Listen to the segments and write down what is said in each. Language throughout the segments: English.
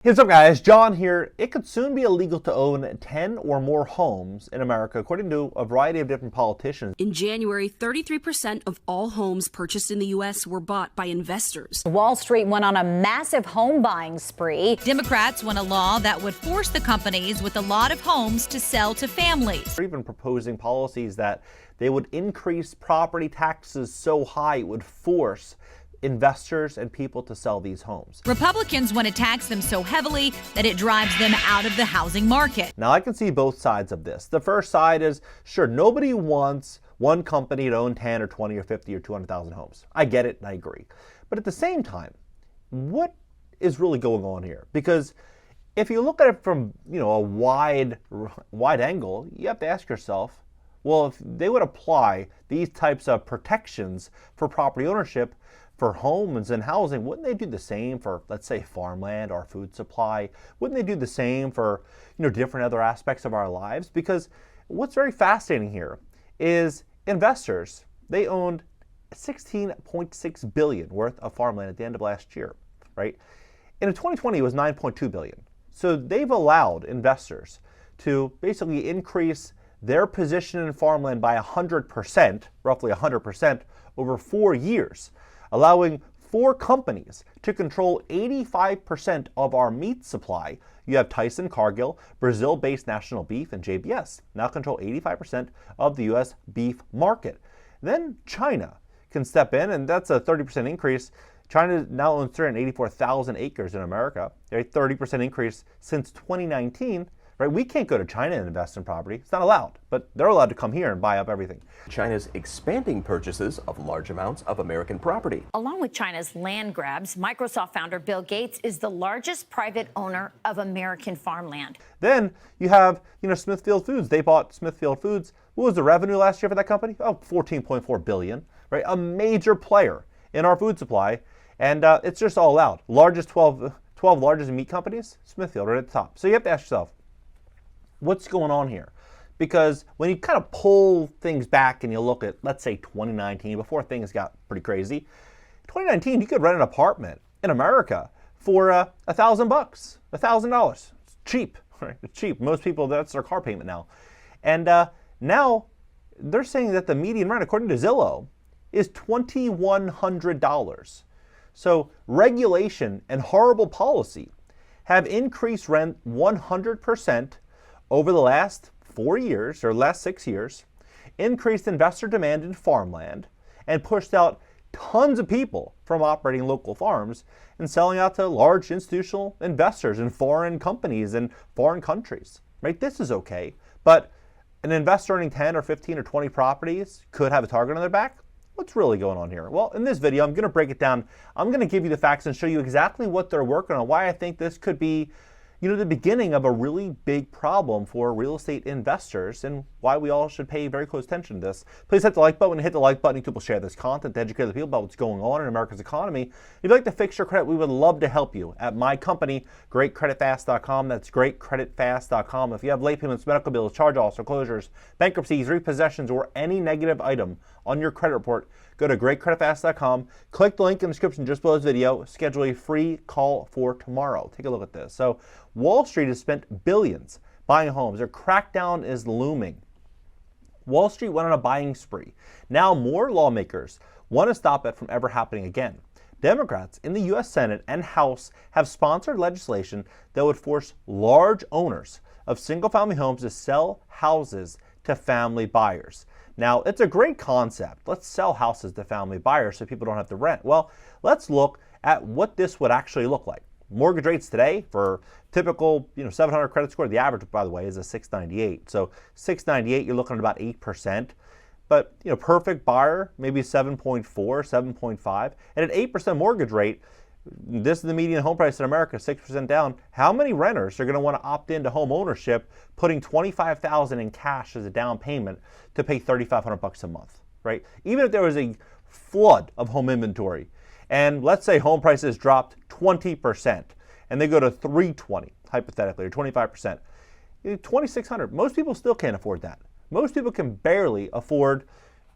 Hey, what's up guys, John here. It could soon be illegal to own 10 or more homes in America, according to a variety of different politicians. In January, 33% of all homes purchased in the U.S. were bought by investors. Wall Street went on a massive home buying spree. Democrats want a law that would force the companies with a lot of homes to sell to families. They're even proposing policies that they would increase property taxes so high it would force investors and people to sell these homes. Republicans want to tax them so heavily that it drives them out of the housing market. Now, I can see both sides of this. The first side is, sure, nobody wants one company to own 10 or 20 or 50 or 200,000 homes. I get it and I agree. But at the same time, what is really going on here? Because if you look at it from, a wide angle, you have to ask yourself, well, if they would apply these types of protections for property ownership, for homes and housing, wouldn't they do the same for, let's say, farmland or food supply? Wouldn't they do the same for, different other aspects of our lives? Because what's very fascinating here is investors, they owned $16.6 billion worth of farmland at the end of last year, right? And in 2020, it was $9.2 billion. So they've allowed investors to basically increase their position in farmland by 100%, roughly 100%, over 4 years, allowing 4 companies to control 85% of our meat supply. You have Tyson, Cargill, Brazil-based National Beef, and JBS now control 85% of the U.S. beef market. Then China can step in, and that's a 30% increase. China now owns 384,000 acres in America. They're a 30% increase since 2019. Right? We can't go to China and invest in property. It's not allowed, but they're allowed to come here and buy up everything. China's expanding purchases of large amounts of American property. Along with China's land grabs, Microsoft founder Bill Gates is the largest private owner of American farmland. Then you have, Smithfield Foods. They bought Smithfield Foods. What was the revenue last year for that company? Oh, $14.4 billion, right? A major player in our food supply. And it's just all out. 12 largest meat companies, Smithfield right at the top. So you have to ask yourself, what's going on here? Because when you kind of pull things back and you look at, let's say 2019, before things got pretty crazy, 2019, you could rent an apartment in America for $1,000, $1,000. It's cheap, right? It's cheap. Most people, that's their car payment now. And now they're saying that the median rent, according to Zillow, is $2,100. So regulation and horrible policy have increased rent 100% over the last 4 years, or last 6 years, increased investor demand in farmland, and pushed out tons of people from operating local farms and selling out to large institutional investors in foreign companies and foreign countries, right? This is okay, but an investor owning 10 or 15 or 20 properties could have a target on their back. What's really going on here? Well, in this video, I'm going to break it down. I'm going to give you the facts and show you exactly what they're working on, why I think this could be the beginning of a really big problem for real estate investors, and why we all should pay very close attention to this. Please hit the like button. Hit the like button. People share this content to educate the people about what's going on in America's economy. If you'd like to fix your credit, we would love to help you at my company, GreatCreditFast.com. That's GreatCreditFast.com. If you have late payments, medical bills, charge-offs, foreclosures, bankruptcies, repossessions, or any negative item on your credit report, go to GreatCreditFast.com. Click the link in the description just below this video. Schedule a free call for tomorrow. Take a look at this. So Wall Street has spent billions buying homes. Their crackdown is looming. Wall Street went on a buying spree. Now more lawmakers want to stop it from ever happening again. Democrats in the U.S. Senate and House have sponsored legislation that would force large owners of single-family homes to sell houses to family buyers. Now, it's a great concept. Let's sell houses to family buyers so people don't have to rent. Well, let's look at what this would actually look like. Mortgage rates today for typical, 700 credit score, the average, by the way, is a 698. So 698, you're looking at about 8%. But, perfect buyer, maybe 7.4, 7.5. And at 8% mortgage rate, this is the median home price in America, 6% down. How many renters are going to want to opt into home ownership, putting $25,000 in cash as a down payment to pay $3,500 a month, right? Even if there was a flood of home inventory, and let's say home prices dropped 20%, and they go to 320, hypothetically, or 25%, $2,600. Most people still can't afford that. Most people can barely afford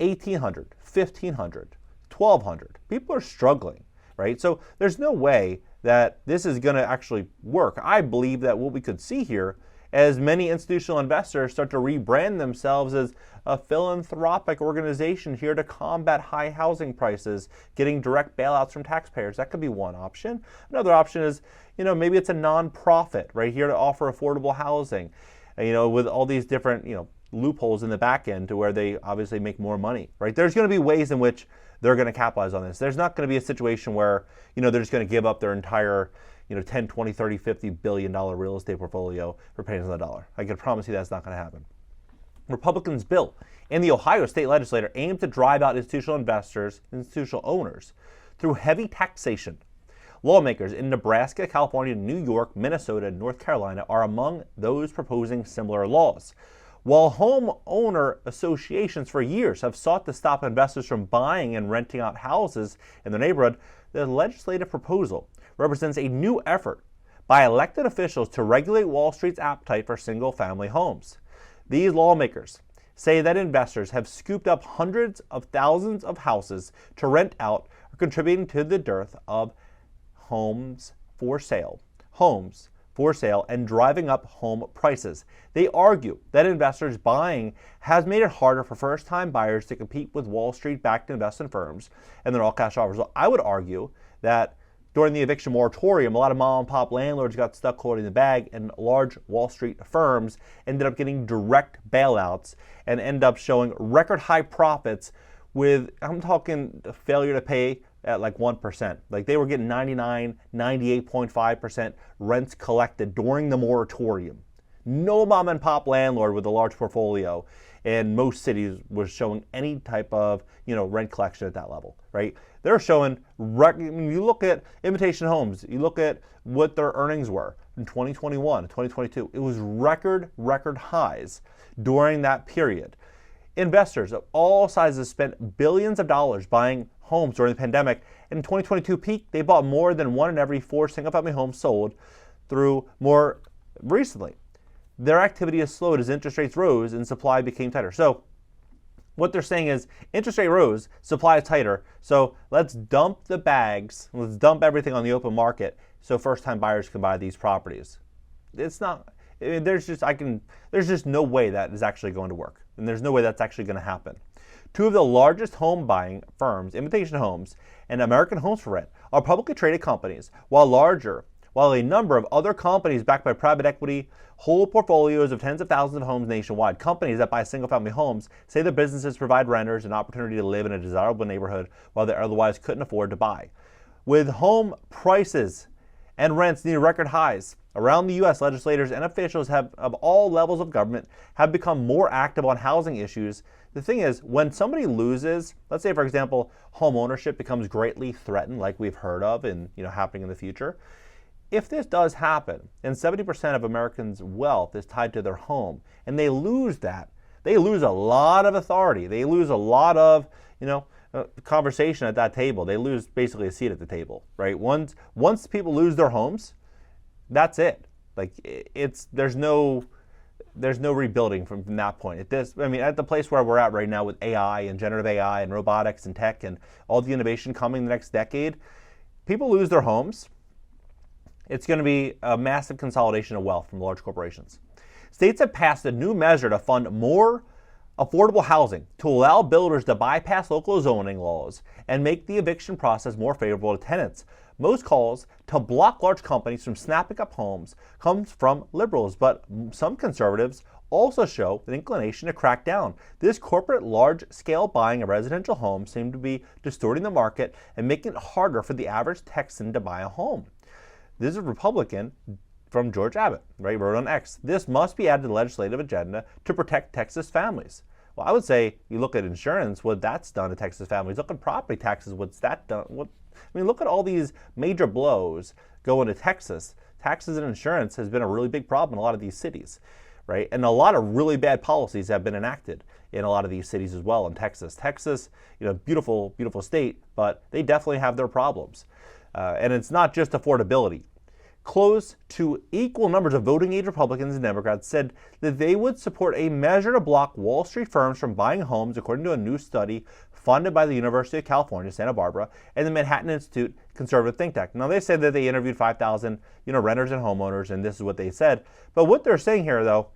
$1,800, $1,500, $1,200. People are struggling, right? So there's no way that this is going to actually work. I believe that what we could see here, as many institutional investors start to rebrand themselves as a philanthropic organization here to combat high housing prices, getting direct bailouts from taxpayers. That could be one option. Another option is, maybe it's a nonprofit right here to offer affordable housing, with all these different, loopholes in the back end to where they obviously make more money, right? There's going to be ways in which they're going to capitalize on this. There's not going to be a situation where, they're just going to give up their entire 10, 20, 30, $50 billion real estate portfolio for pennies on the dollar. I can promise you that's not going to happen. Republicans' bill in the Ohio state legislature aims to drive out institutional investors, institutional owners, through heavy taxation. Lawmakers in Nebraska, California, New York, Minnesota, and North Carolina are among those proposing similar laws. While homeowner associations for years have sought to stop investors from buying and renting out houses in their neighborhood, the legislative proposal represents a new effort by elected officials to regulate Wall Street's appetite for single-family homes. These lawmakers say that investors have scooped up hundreds of thousands of houses to rent out, contributing to the dearth of homes for sale and driving up home prices. They argue that investors buying has made it harder for first-time buyers to compete with Wall Street-backed investment firms and their all-cash offers. So I would argue that during the eviction moratorium, a lot of mom-and-pop landlords got stuck holding the bag, and large Wall Street firms ended up getting direct bailouts and end up showing record-high profits with, I'm talking failure to pay at like 1%. Like they were getting 99, 98.5% rents collected during the moratorium. No mom and pop landlord with a large portfolio in most cities was showing any type of, rent collection at that level, right? They're showing, when you look at Invitation Homes, you look at what their earnings were in 2021, 2022, it was record highs during that period. Investors of all sizes spent billions of dollars buying homes during the pandemic. In 2022 peak, they bought more than 1 in every 4 single-family homes sold through more recently. Their activity has slowed as interest rates rose and supply became tighter. So what they're saying is interest rate rose, supply is tighter, so let's dump the bags, let's dump everything on the open market so first-time buyers can buy these properties. It's not, there's just no way that is actually going to work, and there's no way that's actually going to happen. Two of the largest home buying firms, Invitation Homes and American Homes for Rent, are publicly traded companies, while a number of other companies backed by private equity hold portfolios of tens of thousands of homes nationwide. Companies that buy single-family homes say their businesses provide renters an opportunity to live in a desirable neighborhood while they otherwise couldn't afford to buy. With home prices and rents near record highs around the U.S., legislators and officials of all levels of government have become more active on housing issues. The thing is, when somebody loses, let's say, for example, home ownership becomes greatly threatened, like we've heard of and happening in the future. If this does happen, and 70% of Americans' wealth is tied to their home, and they lose that, they lose a lot of authority. They lose a lot of, conversation at that table. They lose basically a seat at the table, right? Once people lose their homes, that's it. Like there's no rebuilding from that point. At the place where we're at right now with AI and generative AI and robotics and tech and all the innovation coming the next decade, people lose their homes. It's going to be a massive consolidation of wealth from large corporations. States have passed a new measure to fund more affordable housing to allow builders to bypass local zoning laws and make the eviction process more favorable to tenants. Most calls to block large companies from snapping up homes comes from liberals, but some conservatives also show an inclination to crack down. This corporate large-scale buying of residential homes seems to be distorting the market and making it harder for the average Texan to buy a home. This is a Republican from George Abbott, right? Wrote on X. This must be added to the legislative agenda to protect Texas families. Well, I would say you look at insurance, what that's done to Texas families. Look at property taxes, what's that done? Look at all these major blows going to Texas. Taxes and insurance has been a really big problem in a lot of these cities, right? And a lot of really bad policies have been enacted in a lot of these cities as well in Texas. Texas, beautiful, beautiful state, but they definitely have their problems. And it's not just affordability. close to equal numbers of voting age Republicans and Democrats said that they would support a measure to block Wall Street firms from buying homes, according to a new study funded by the University of California, Santa Barbara, and the Manhattan Institute conservative think tank. Now, they said that they interviewed 5,000, renters and homeowners, and this is what they said. But what they're saying here, though,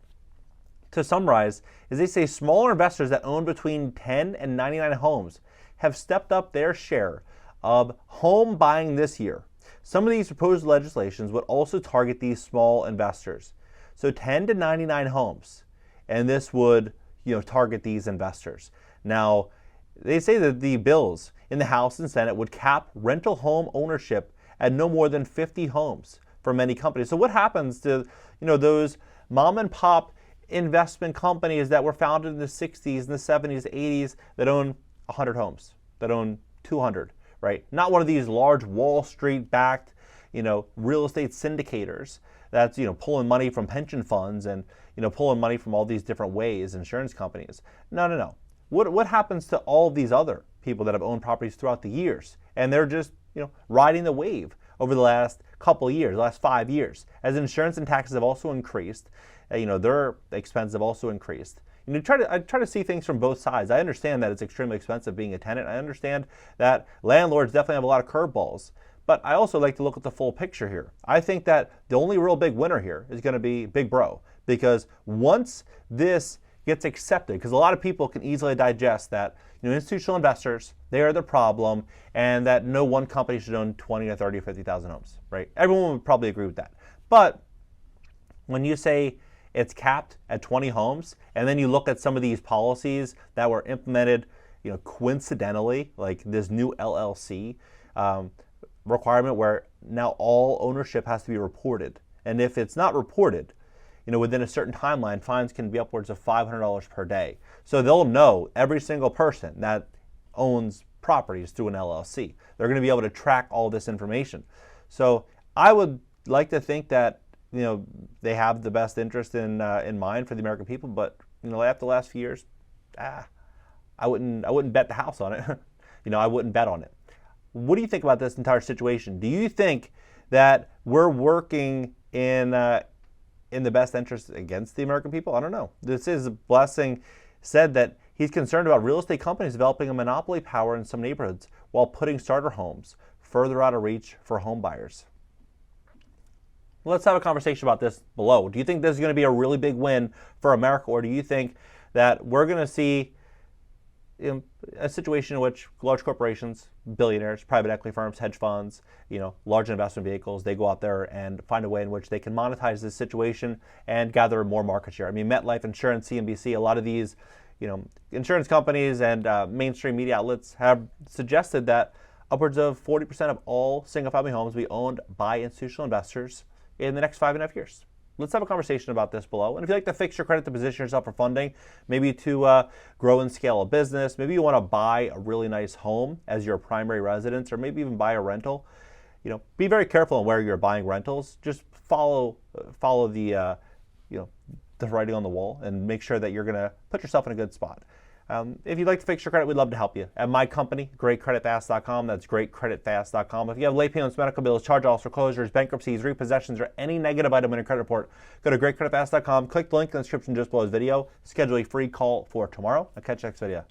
to summarize, is they say smaller investors that own between 10 and 99 homes have stepped up their share of home buying this year. Some of these proposed legislations would also target these small investors. So 10 to 99 homes, and this would, target these investors. Now, they say that the bills in the House and Senate would cap rental home ownership at no more than 50 homes for many companies. So what happens to, those mom and pop investment companies that were founded in the 60s and the 70s, the 80s that own 100 homes, that own 200? Right? Not one of these large Wall Street backed, real estate syndicators that's, pulling money from pension funds and, pulling money from all these different ways, insurance companies. No. What happens to all of these other people that have owned properties throughout the years? And they're just, riding the wave over the last couple of years, the last 5 years. As insurance and taxes have also increased, their expenses have also increased. I try to see things from both sides. I understand that it's extremely expensive being a tenant. I understand that landlords definitely have a lot of curveballs. But I also like to look at the full picture here. I think that the only real big winner here is going to be Big Bro. Because once this gets accepted, because a lot of people can easily digest that institutional investors, they are the problem, and that no one company should own 20 or 30 or 50,000 homes, right? Everyone would probably agree with that. But when you say it's capped at 20 homes, and then you look at some of these policies that were implemented, coincidentally, like this new LLC requirement where now all ownership has to be reported. And if it's not reported, within a certain timeline, fines can be upwards of $500 per day. So they'll know every single person that owns properties through an LLC. They're going to be able to track all this information. So I would like to think that they have the best interest in mind for the American people, but after the last few years, I wouldn't bet the house on it. I wouldn't bet on it. What do you think about this entire situation? Do you think that we're working in the best interest against the American people? I don't know. This is Blessing said that he's concerned about real estate companies developing a monopoly power in some neighborhoods while putting starter homes further out of reach for home buyers. Let's have a conversation about this below. Do you think this is going to be a really big win for America, or do you think that we're going to see a situation in which large corporations, billionaires, private equity firms, hedge funds, large investment vehicles, they go out there and find a way in which they can monetize this situation and gather more market share? I mean, MetLife Insurance, CNBC, a lot of these, insurance companies and mainstream media outlets have suggested that upwards of 40% of all single-family homes will be owned by institutional investors in the next 5.5 years. Let's have a conversation about this below. And if you'd like to fix your credit to position yourself for funding, maybe to grow and scale a business, maybe you want to buy a really nice home as your primary residence, or maybe even buy a rental, be very careful on where you're buying rentals. Just follow the the writing on the wall and make sure that you're going to put yourself in a good spot. If you'd like to fix your credit, we'd love to help you. At my company, GreatCreditFast.com, that's GreatCreditFast.com. If you have late payments, medical bills, charge-offs, foreclosures, bankruptcies, repossessions, or any negative item in your credit report, go to GreatCreditFast.com, click the link in the description just below this video, schedule a free call for tomorrow. I'll catch you next video.